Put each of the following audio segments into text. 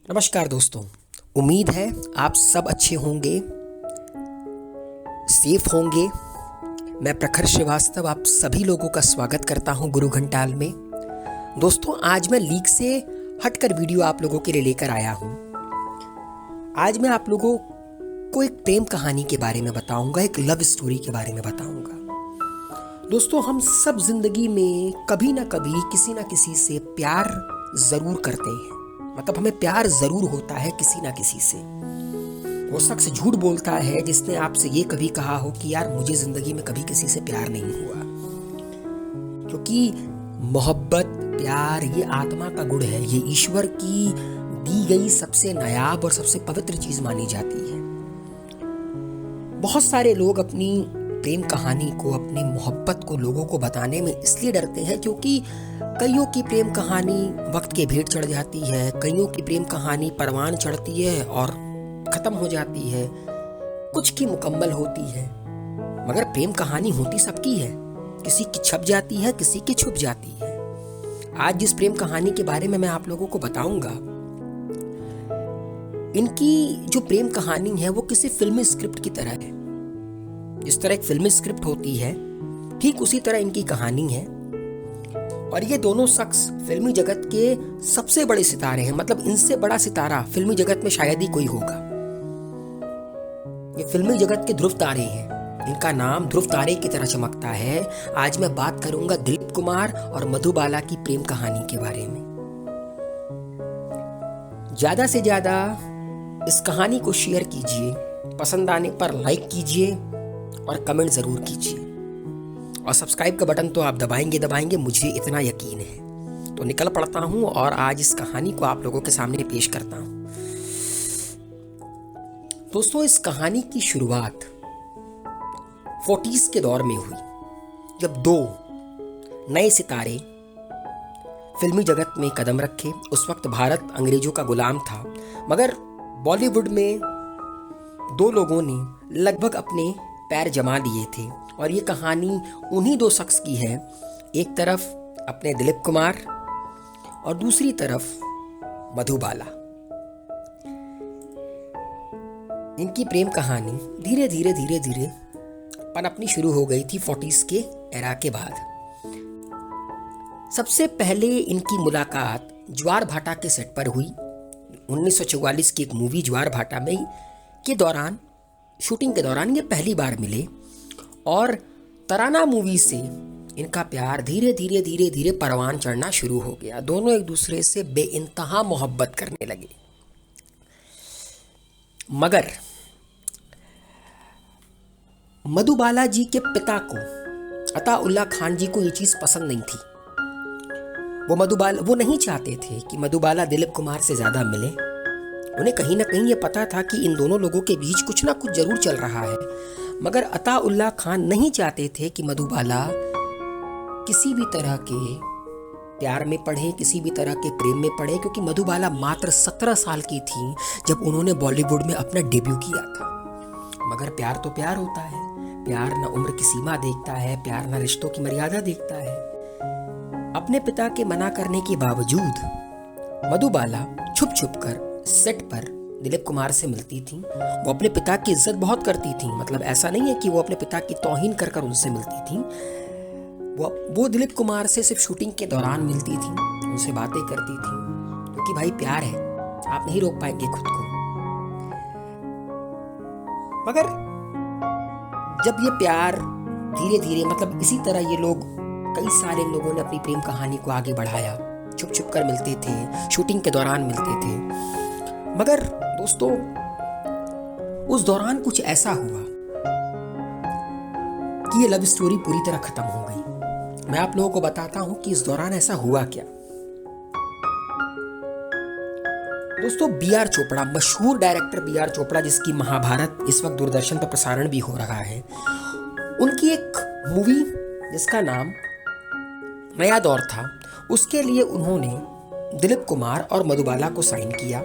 नमस्कार दोस्तों। उम्मीद है आप सब अच्छे होंगे, सेफ होंगे। मैं प्रखर श्रीवास्तव आप सभी लोगों का स्वागत करता हूं गुरु घंटाल में। दोस्तों, आज मैं लीक से हटकर वीडियो आप लोगों के लिए लेकर आया हूं। आज मैं आप लोगों को एक प्रेम कहानी के बारे में बताऊंगा, एक लव स्टोरी के बारे में बताऊंगा। दोस्तों, हम सब जिंदगी में कभी ना कभी किसी ना किसी से प्यार जरूर करते हैं। मतलब हमें प्यार जरूर होता है किसी ना किसी से। वो शख्स झूठ बोलता है जिसने आपसे ये कभी कहा हो कि यार मुझे जिंदगी में कभी किसी से प्यार नहीं हुआ। क्योंकि मोहब्बत, प्यार ये आत्मा का गुण है, ये ईश्वर की दी गई सबसे नायाब और सबसे पवित्र चीज मानी जाती है। बहुत सारे लोग अपनी प्रेम कहानी को, अपनी मोहब्बत को लोगों को बताने में इसलिए डरते हैं क्योंकि कईयों की प्रेम कहानी वक्त के भेंट चढ़ जाती है, कईयों की प्रेम कहानी परवान चढ़ती है और खत्म हो जाती है, कुछ की मुकम्मल होती है। मगर प्रेम कहानी होती सबकी है, किसी की छप जाती है, किसी की छुप जाती है। आज जिस प्रेम कहानी के बारे में मैं आप लोगों को बताऊंगा, इनकी जो प्रेम कहानी है वो किसी फिल्मी स्क्रिप्ट की तरह है। जिस तरह एक फिल्मी स्क्रिप्ट होती है, ठीक उसी तरह इनकी कहानी है। और ये दोनों शख्स फिल्मी जगत के सबसे बड़े सितारे हैं। मतलब इनसे बड़ा सितारा फिल्मी जगत में शायद ही कोई होगा। ये फिल्मी जगत के ध्रुव तारे हैं, इनका नाम ध्रुव तारे की तरह चमकता है। आज मैं बात करूंगा दिलीप कुमार और मधुबाला की प्रेम कहानी के बारे में। ज्यादा से ज्यादा इस कहानी को शेयर कीजिए, पसंद आने पर लाइक कीजिए और कमेंट जरूर कीजिए। और सब्सक्राइब का बटन तो आप दबाएंगे, मुझे इतना यकीन है। तो निकल पड़ता हूं और आज इस कहानी को आप लोगों के सामने पेश करता हूं। दोस्तों, इस कहानी की शुरुआत 40s के दौर में हुई, जब दो नए सितारे फिल्मी जगत में कदम रखे। उस वक्त भारत अंग्रेजों का गुलाम था, मगर बॉलीवुड में दो लोगों ने लगभग अपने पैर जमा लिए थे। और ये कहानी उन्हीं दो शख्स की है, एक तरफ अपने दिलीप कुमार और दूसरी तरफ मधुबाला। इनकी प्रेम कहानी धीरे धीरे पनपनी शुरू हो गई थी 40s के एरा के बाद। सबसे पहले इनकी मुलाकात ज्वार भाटा के सेट पर हुई। 1944 की एक मूवी ज्वार भाटा में के दौरान, शूटिंग के दौरान ये पहली बार मिले और तराना मूवी से इनका प्यार धीरे धीरे परवान चढ़ना शुरू हो गया। दोनों एक दूसरे से बेइंतहा मोहब्बत करने लगे। मगर मधुबाला जी के पिता को, अताउल्लाह खान जी को ये चीज पसंद नहीं थी। वो नहीं चाहते थे कि मधुबाला दिलीप कुमार से ज्यादा मिले। उन्हें कहीं ना कहीं ये पता था कि इन दोनों लोगों के बीच कुछ ना कुछ जरूर चल रहा है। मगर अताउल्लाह खान नहीं चाहते थे कि मधुबाला किसी भी तरह के प्यार में पड़े, किसी भी तरह के प्रेम में पड़े, क्योंकि मधुबाला मात्र 17 साल की थी जब उन्होंने बॉलीवुड में अपना डेब्यू किया था। मगर प्यार तो प्यार होता है, प्यार न उम्र की सीमा देखता है, प्यार न रिश्तों की मर्यादा देखता है। अपने पिता के मना करने के बावजूद मधुबाला छुप कर सेट पर दिलीप कुमार से मिलती थी। वो अपने पिता की इज्जत बहुत करती थी। मतलब ऐसा नहीं है कि वो अपने पिता की तौहीन कर उनसे मिलती थी। वो दिलीप कुमार से सिर्फ शूटिंग के दौरान मिलती थी, उनसे बातें करती थी, क्योंकि भाई प्यार है, आप नहीं रोक पाएंगे खुद को। मगर जब ये प्यार धीरे धीरे, मतलब इसी तरह ये लोग, कई सारे लोगों ने अपनी प्रेम कहानी को आगे बढ़ाया। छुप कर मिलते थे, शूटिंग के दौरान मिलते थे। मगर दोस्तों, उस दौरान कुछ ऐसा हुआ कि ये लव स्टोरी पूरी तरह खत्म हो गई। मैं आप लोगों को बताता हूं कि इस दौरान ऐसा हुआ क्या। दोस्तों, बी.आर. चोपड़ा, मशहूर डायरेक्टर बी.आर. चोपड़ा, जिसकी महाभारत इस वक्त दूरदर्शन पर प्रसारण भी हो रहा है, उनकी एक मूवी जिसका नाम नया दौर था, उसके लिए उन्होंने दिलीप कुमार और मधुबाला को साइन किया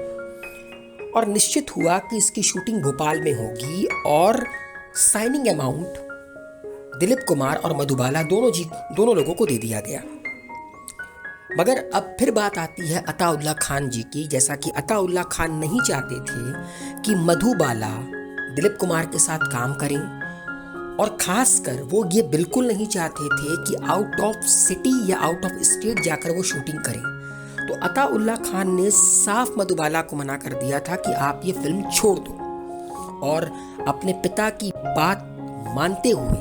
और निश्चित हुआ कि इसकी शूटिंग भोपाल में होगी। और साइनिंग अमाउंट दिलीप कुमार और मधुबाला दोनों लोगों को दे दिया गया। मगर अब फिर बात आती है अताउल्ला खान जी की। जैसा कि अताउल्ला खान नहीं चाहते थे कि मधुबाला दिलीप कुमार के साथ काम करें, और खासकर वो ये बिल्कुल नहीं चाहते थे कि आउट ऑफ सिटी या आउट ऑफ स्टेट जाकर वो शूटिंग करें। तो अताउल्ला खान ने साफ मधुबाला को मना कर दिया था कि आप ये फिल्म छोड़ दो, और अपने पिता की बात मानते हुए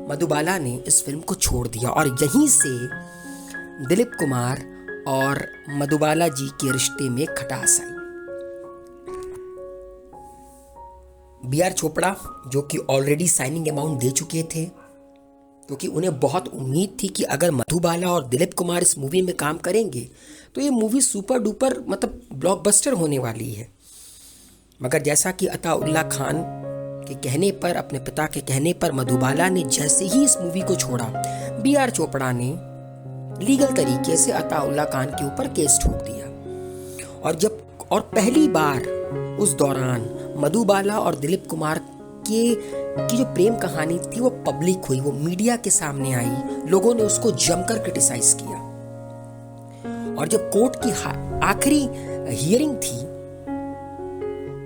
मधुबाला ने इस फिल्म को छोड़ दिया। और यहीं से दिलीप कुमार और मधुबाला जी के रिश्ते में खटास आई। बी.आर. चोपड़ा, जो कि ऑलरेडी साइनिंग अमाउंट दे चुके थे, क्योंकि उन्हें बहुत उम्मीद थी कि अगर मधुबाला और दिलीप कुमार इस मूवी में काम करेंगे तो ये मूवी सुपर डुपर मतलब ब्लॉकबस्टर होने वाली है। मगर जैसा कि अताउल्ला खान के कहने पर, अपने पिता के कहने पर, मधुबाला ने जैसे ही इस मूवी को छोड़ा, बी.आर. चोपड़ा ने लीगल तरीके से अताउल्ला खान के ऊपर केस ठोक दिया। और पहली बार उस दौरान मधुबाला और दिलीप कुमार की जो प्रेम कहानी थी वो पब्लिक हुई, वो मीडिया के सामने आई, लोगों ने उसको जमकर क्रिटिसाइज किया। और जब कोर्ट की आखिरी हियरिंग थी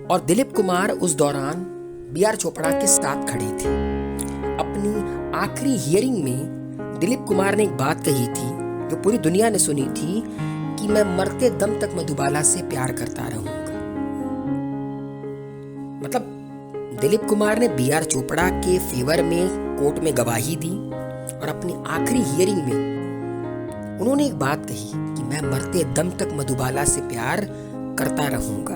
और दिलीप कुमार उस दौरान बी.आर. चोपड़ा के साथ खड़े थे, अपनी आखिरी हियरिंग में दिलीप कुमार ने एक बात कही थी जो पूरी दुनिया ने सुनी थी कि मैं मरते दम तक मधुबाला से प्यार करता रहूंगा। मतलब दिलीप कुमार ने बी.आर. चोपड़ा के फेवर में कोर्ट में गवाही दी, और अपनी आखिरी हियरिंग में उन्होंने एक बात कही कि मैं मरते दम तक मधुबाला से प्यार करता रहूंगा।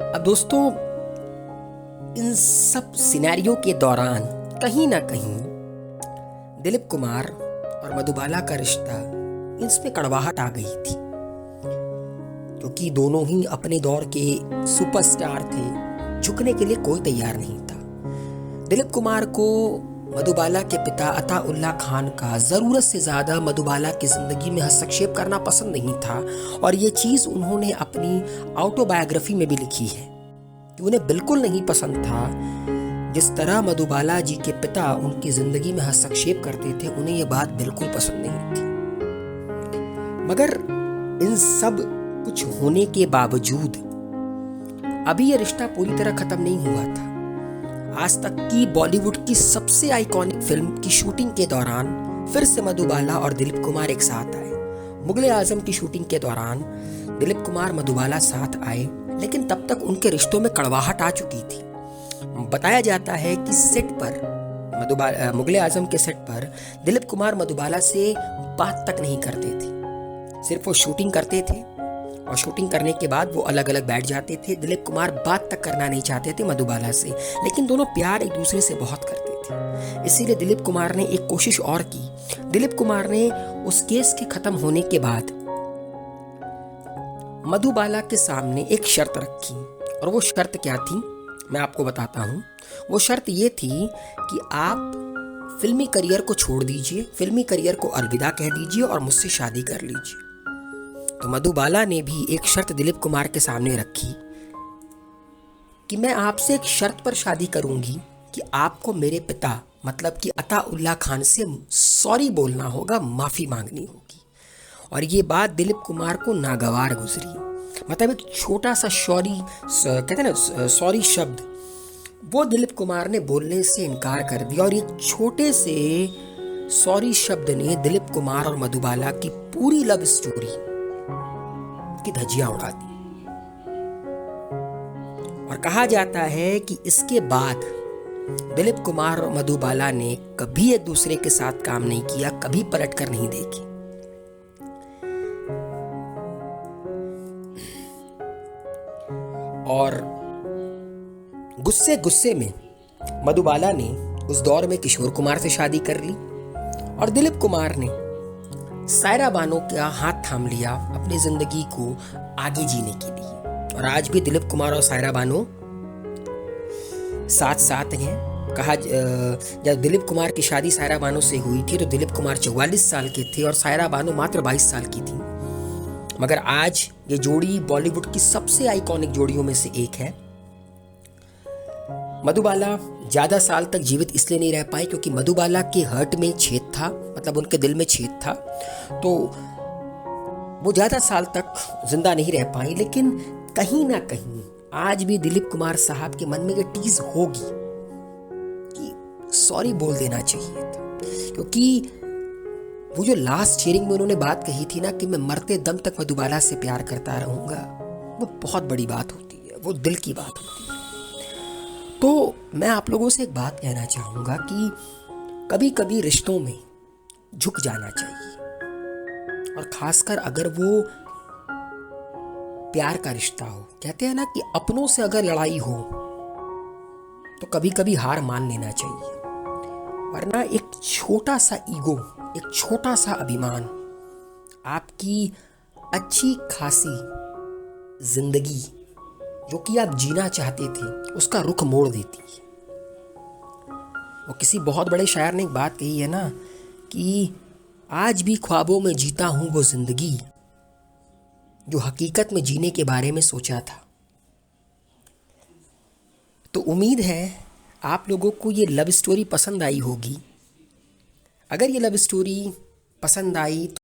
अब दोस्तों, इन सब सिनेरियो के दौरान कहीं ना कहीं दिलीप कुमार और मधुबाला का रिश्ता, इसमें कड़वाहट आ गई थी, क्योंकि दोनों ही अपने दौर के सुपरस्टार थे, झुकने के लिए कोई तैयार नहीं था। दिलीप कुमार को मधुबाला के पिता अताउल्ला खान का जरूरत से ज्यादा मधुबाला की जिंदगी में हस्तक्षेप करना पसंद नहीं था, और ये चीज उन्होंने अपनी ऑटोबायोग्राफी में भी लिखी है कि उन्हें बिल्कुल नहीं पसंद था जिस तरह मधुबाला जी के पिता उनकी जिंदगी में हस्तक्षेप करते थे, उन्हें यह बात बिल्कुल पसंद नहीं थी। मगर इन सब कुछ होने के बावजूद अभी यह रिश्ता पूरी तरह खत्म नहीं हुआ था। आज तक की बॉलीवुड की सबसे आइकॉनिक फिल्म की शूटिंग के दौरान फिर से मधुबाला और दिलीप कुमार एक साथ आए। मुगले आजम की शूटिंग के दौरान दिलीप कुमार मधुबाला साथ आए, लेकिन तब तक उनके रिश्तों में कड़वाहट आ चुकी थी। बताया जाता है कि सेट पर मुगले आजम के सेट पर दिलीप कुमार मधुबाला से बात तक नहीं करते थे, सिर्फ वो शूटिंग करते थे, और शूटिंग करने के बाद वो अलग अलग बैठ जाते थे। दिलीप कुमार बात तक करना नहीं चाहते थे मधुबाला से, लेकिन दोनों प्यार एक दूसरे से बहुत करते थे। इसीलिए दिलीप कुमार ने एक कोशिश और की। दिलीप कुमार ने उस केस के खत्म होने के बाद मधुबाला के सामने एक शर्त रखी, और वो शर्त क्या थी मैं आपको बताता हूँ। वो शर्त ये थी कि आप फिल्मी करियर को छोड़ दीजिए, फिल्मी करियर को अलविदा कह दीजिए और मुझसे शादी कर लीजिए। तो मधुबाला ने भी एक शर्त दिलीप कुमार के सामने रखी कि मैं आपसे एक शर्त पर शादी करूंगी कि आपको मेरे पिता मतलब कि अताउल्ला खान से सॉरी बोलना होगा, माफी मांगनी होगी। और ये बात दिलीप कुमार को नागवार गुजरी। मतलब एक छोटा सा कहते हैं ना सॉरी शब्द, वो दिलीप कुमार ने बोलने से इनकार कर दिया, और एक छोटे से सॉरी शब्द ने दिलीप कुमार और मधुबाला की पूरी लव स्टोरी की धज्जियां उड़ा दी। और कहा जाता है कि इसके बाद दिलीप कुमार और मधुबाला ने कभी एक दूसरे के साथ काम नहीं किया, कभी पलट कर नहीं देखी। और गुस्से गुस्से में मधुबाला ने उस दौर में किशोर कुमार से शादी कर ली, और दिलीप कुमार ने सायरा बानो का हाथ थाम लिया अपनी जिंदगी को आगे जीने के लिए। और आज भी दिलीप कुमार और सायरा बानो साथ साथ हैं। कहा जब दिलीप कुमार की शादी सायरा बानो से हुई थी तो दिलीप कुमार 44 साल के थे और सायरा बानो मात्र 22 साल की थी। मगर आज ये जोड़ी बॉलीवुड की सबसे आइकॉनिक जोड़ियों में से एक है। मधुबाला ज़्यादा साल तक जीवित इसलिए नहीं रह पाई क्योंकि मधुबाला के हार्ट में छेद था, मतलब उनके दिल में छेद था, तो वो ज़्यादा साल तक जिंदा नहीं रह पाई। लेकिन कहीं ना कहीं आज भी दिलीप कुमार साहब के मन में ये टीज होगी कि सॉरी बोल देना चाहिए था, क्योंकि वो जो लास्ट शेयरिंग में उन्होंने बात कही थी ना कि मैं मरते दम तक मधुबाला से प्यार करता रहूंगा, वो बहुत बड़ी बात होती है, वो दिल की बात होती है। तो मैं आप लोगों से एक बात कहना चाहूँगा कि कभी कभी रिश्तों में झुक जाना चाहिए, और ख़ासकर अगर वो प्यार का रिश्ता हो। कहते हैं ना कि अपनों से अगर लड़ाई हो तो कभी कभी हार मान लेना चाहिए, वरना एक छोटा सा ईगो, एक छोटा सा अभिमान आपकी अच्छी खासी जिंदगी जो कि आप जीना चाहते थे उसका रुख मोड़ देती है। वो किसी बहुत बड़े शायर ने एक बात कही है ना कि आज भी ख्वाबों में जीता हूं वो जिंदगी जो हकीकत में जीने के बारे में सोचा था। तो उम्मीद है आप लोगों को ये लव स्टोरी पसंद आई होगी। अगर ये लव स्टोरी पसंद आई